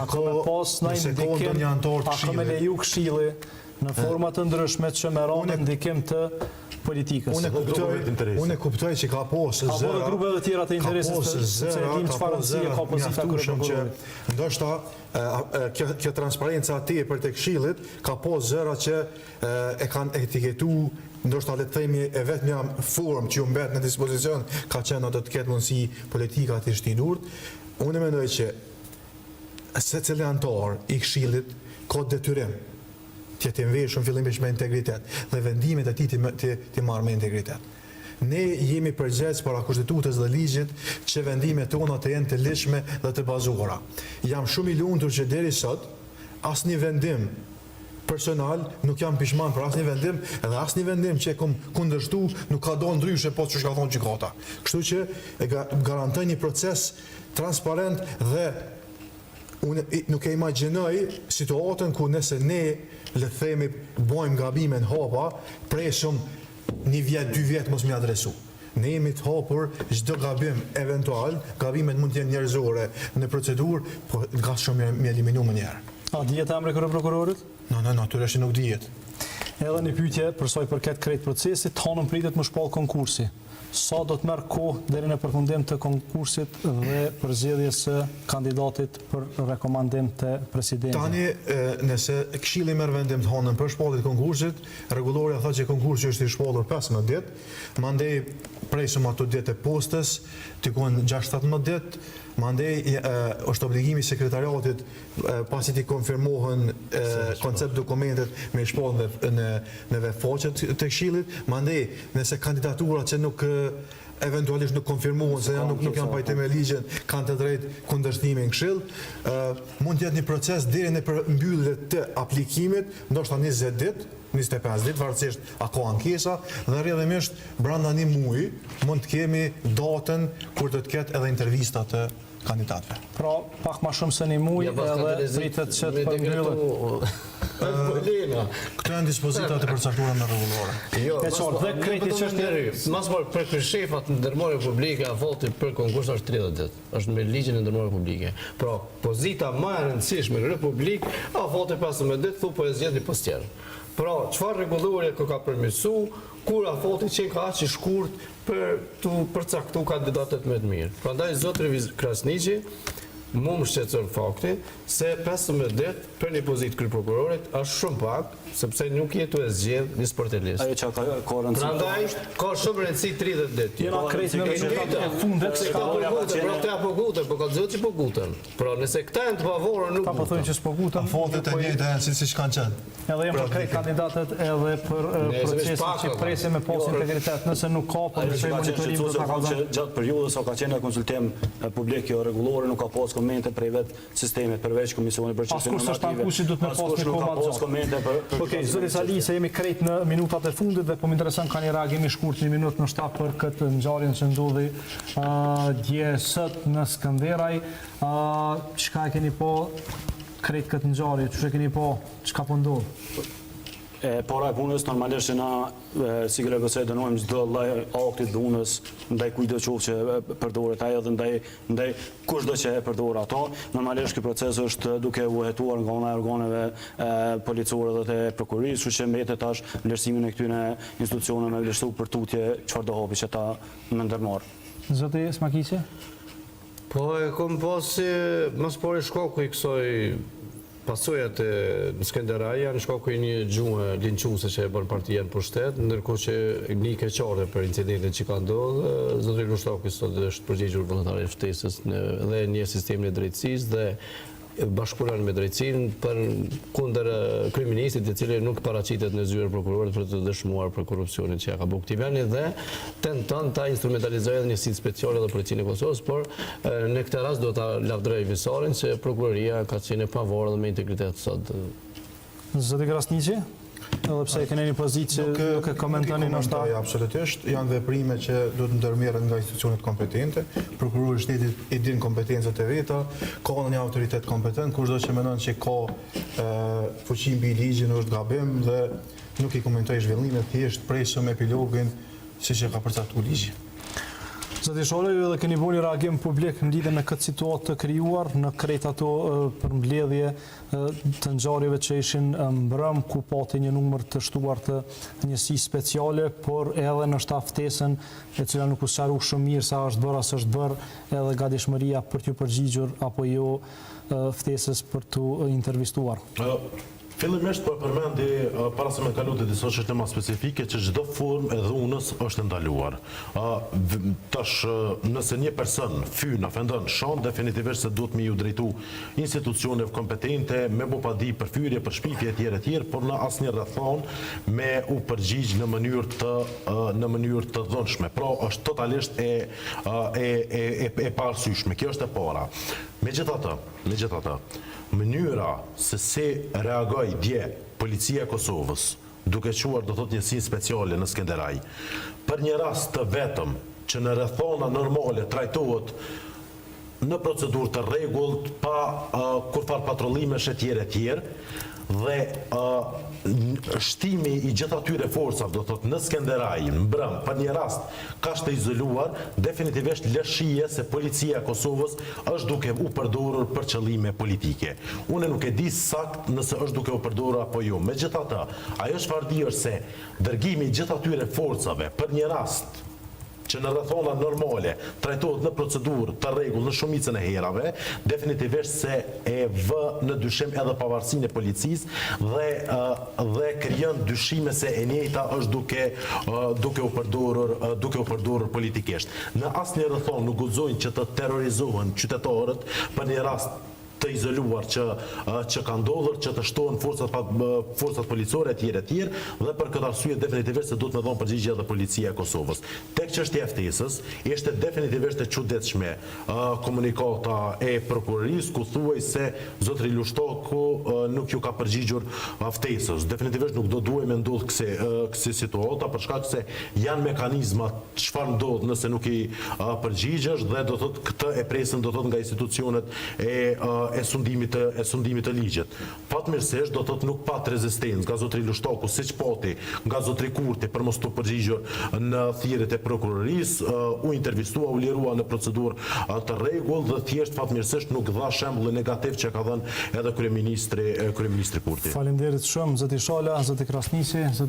A ka me pas në indikim, a ka me leju këshilli në format të ndryshme që me ranë ndikim të politikës. Unë e kuptoj që ka posë zëra. Apo dhe grupe dhe tjera të interesit se e dim çfarë rëndësie ka pozita kërë prokurorit. Ndoshta kjo transparenca atje për të këshillit ka posë zëra që e kanë etiketu, ndoshta le të themi e vetmja formë që u mbet në dispozicion ka qenë do të ketë mundësi politika të shtinurt. Unë mendoj që secili antar i këshillit ka detyrim të jetë veshur fillimisht me integritet dhe vendimet e tij të marrë me integritet. Ne jemi përgjegjës para kushtetutës dhe ligjit që vendimet tona të jenë të lishme dhe të bazuara. Jam shumë i lumtur që deri sot asnjë vendim personal nuk jam pishman për asnjë vendim edhe asnjë vendim që e kam kundërshtu nuk ka dalë ndryshe po ç'ka thonë gjykata. Kështu që e garantoj një proces transparent dhe unë nuk e imagjinoj situatën ku nëse ne le të themi bojmë gabime në hapa, presim një vjet, 2 vjet mos më adresu. Ne jemi të hapur çdo gabim eventual, gabimet mund të jenë njerëzore në procedurë, po nga shumë më eliminu më njerë. A dihet emri kërë prokurorit? Natyrisht nuk dihet. Edhe një pyetje për sa i përket krejt procesit, honën pritet më shpall konkursi. Sa do të merr kohë deri në përfundim të konkursit dhe përzgjedhjes së kandidatit për rekomandim të presidentit? Tani, nëse këshilli merr vendim të honën për shpalljen e konkursit, rregulloria thotë që konkursi është i shpallur 15 ditë, mandej presim ato ditë e postës, tikon 6-17 ditë. Mandej është obligimi i sekretariatit pasi të konfirmohen koncept dokumentet me shpalljen në webfaqet të këshillit. Mandej nëse kandidaturat që nuk eventualisht nuk konfirmohen se nuk janë pajtim me ligjin, kanë të drejtë kundërshtimi në këshill. Mund të jetë një proces deri në mbyllje të aplikimit, ndoshta 20 ditë, 25 ditë, varësisht a ka ankesa, dhe rrjedhimisht brenda një muaji mund të kemi datën kur do të ketë edhe intervista të kandidatëve. Pra, pak ma shumë se një muaj edhe pritet që të përmbyllet. Këto janë dispozitat e përcaktuara në rregullore. Mas për kërshefat në ndërmarrje publike, afati për konkurs është 30 ditë. Është me ligjin e ndërmarrje publike. Pra, pozita më e rëndësishme në Republik, afati 15 ditë, thu po e zgjedh një post tjetër. Pra, çfarë rregullorie ka përmirësu, kur afati që ka aq i shkurt për të përcaktuar kandidatët më të mirë. Prandaj zotri Krasniqi mu më shqetëson fakti se 15 ditë për një pozitë kryeprokurorit është shumë pak, sepse nuk jetu e zgjedh një sportelist. Ajo që ka rëndësi. Prandaj ka shumë rëndësi 30 ditë. Jena krejt me rezultate e fundet se ka pra këta po guten, po ka zot që po guten. Pra nëse këta janë të pavarur nuk. Ta po thonë që s'po guten. Afatet e njëjta janë siç kanë qenë. Edhe jam për krejt kandidatët edhe për procesin që presim me pas integritet, nëse nuk ka për monitorim do ta kallzon. Gjatë periudhës sa ka qenë konsultim publik jo rregullore, nuk ka pas komente për vetë sistemit përveç Komisionit për çështje normative. Askush s'takushi do të më pas një koment. Okej, zoti Sali, se jemi krejt në minutat e fundit dhe po më intereson ka një reagim i shkurt, një minutë në shtat për këtë ngjarjen që ndodhi dje sot në Skënderaj. Çka e keni po krejt këtë ngjarje, çu e keni po, çka po ndodh? Para e punës, normalisht që na, si kolegëse, dënojmë çdo lloj akti dhunës ndaj kujdo qoftë që përdoret ajo dhe ndaj kushdo që e përdor ato. Normalisht ky proces është duke u hetuar nga ana e organeve policore dhe të prokurisë, kështu që mbetet tash vlerësimin e këtyre institucioneve me vlerësu për tutje çfarë do hapi që ta më ndërmarr. Zoti Smakiqi? Po e kom pasi mas pari shkaku i kësaj pasojat në Skënderaj janë shkaku i një gjumë linçuese që e bën partia në pushtet, ndërkohë që një keqardhje për incidentin që ka ndodhur, zoti Lushtaki sot është përgjigjur vullnetare ftesës dhe një sistemin e drejtësisë dhe bashkëpunon me drejtsinë për kundër kryeministit i cili nuk paraqitet në zyrën e prokurorit për të dëshmuar për korrupsionin që ja ka bërë këtij vendi dhe tenton ta instrumentalizojë një si speciale dhe policinë e Kosovës, por në këtë rast do ta lavdëroj visarin se prokuroria ka qenë e pavarur dhe me integritet sot. Zoti Krasniqi? Edhe pse keni një pozitë që nuk e komentoni në shtat. Absolutisht, janë veprime që do të ndërmerren nga institucionet kompetente. Prokurori i shtetit i din kompetencat e veta, ka një autoritet kompetent, kushdo që mendon që ka fuqi mbi ligjin është gabim dhe nuk i komentoj zhvillimet, thjesht presim epilogin siç e ka përcaktuar ligji. Zoti Sholaj, ju edhe keni bënë një reagim publik në lidhje me këtë situatë të krijuar në krejt ato përmbledhje të ngjarjeve që ishin mbrëm, ku pati një numër të shtuar të njësi speciale, por edhe në shtaftesën e cila nuk u sqaru shumë mirë sa është bërë as është bërë, edhe gatishmëria për t'ju përgjigjur apo jo ftesës për t'u intervistuar. Fillimisht për përmendi, para se me kalu të disa çështje më specifike, që çdo formë e dhunës është ndaluar. Tash, nëse një person fyn, ofendon, shon, definitivisht se duhet me ju drejtu institucioneve kompetente, me bopadi për fyrje, për shpifje etj, por në asnjë rrethon me u përgjigj në mënyrë të dhunshme. Pra, është totalisht e parësyshme. Kjo është e para. Megjithatë, mënyra se si reagoi dje policia e Kosovës, duke quar do thot njësinë speciale në Skenderaj, për një rast të vetëm që në rrethona normale trajtohet në procedurë të rregullt, pa kurfar patrollimesh etj, dhe shtimi i gjithë atyre forcave, do thot në Skenderaj, në Brëm, për një rast kaq të izoluar, definitivisht lëshie se policia e Kosovës është duke u përdorur për qëllime politike. Unë nuk e di sakt nëse është duke u përdorur apo jo. Megjithatë, ajo çfarë di është se dërgimi i gjithë atyre forcave për një rast që në rrethona normale trajtohet në procedurë të rregull në shumicën e herave, definitivisht se e vë në dyshim edhe pavarësinë e policisë dhe krijon dyshime se e njëjta është duke u përdorur politikisht. Në asnjë rrethon nuk guxojnë që të terrorizohen qytetarët për një rast të izoluar që ka ndodhur, që të shtohen forcat policore etj, dhe për këtë arsye definitivisht se duhet me dhënë përgjigje edhe policia e Kosovës. Tek çështja e ftesës, ishte definitivisht e çuditshme komunikata e prokurorisë ku thuaj se zotri Lushtoku nuk ju ka përgjigjur ftesës. Definitivisht nuk do duhej me ndodh kësi situata, për shkak se janë mekanizmat çfarë ndodh nëse nuk i përgjigjesh, dhe do thotë këtë e presin do thotë nga institucionet e sundimit të ligjet. Fatmirësisht do thotë nuk pat rezistencë nga zotri Lushtoku, siç pati nga zotri Kurti për mos të përgjigjur në thirrjet e prokurorisë, u intervistua, u lirua në procedurë të rregull, dhe thjesht fatmirësisht nuk dha shembull negativ që ka dhënë edhe kryeministri Kurti. Faleminderit shumë zoti Shala, zoti Krasnisi, zoti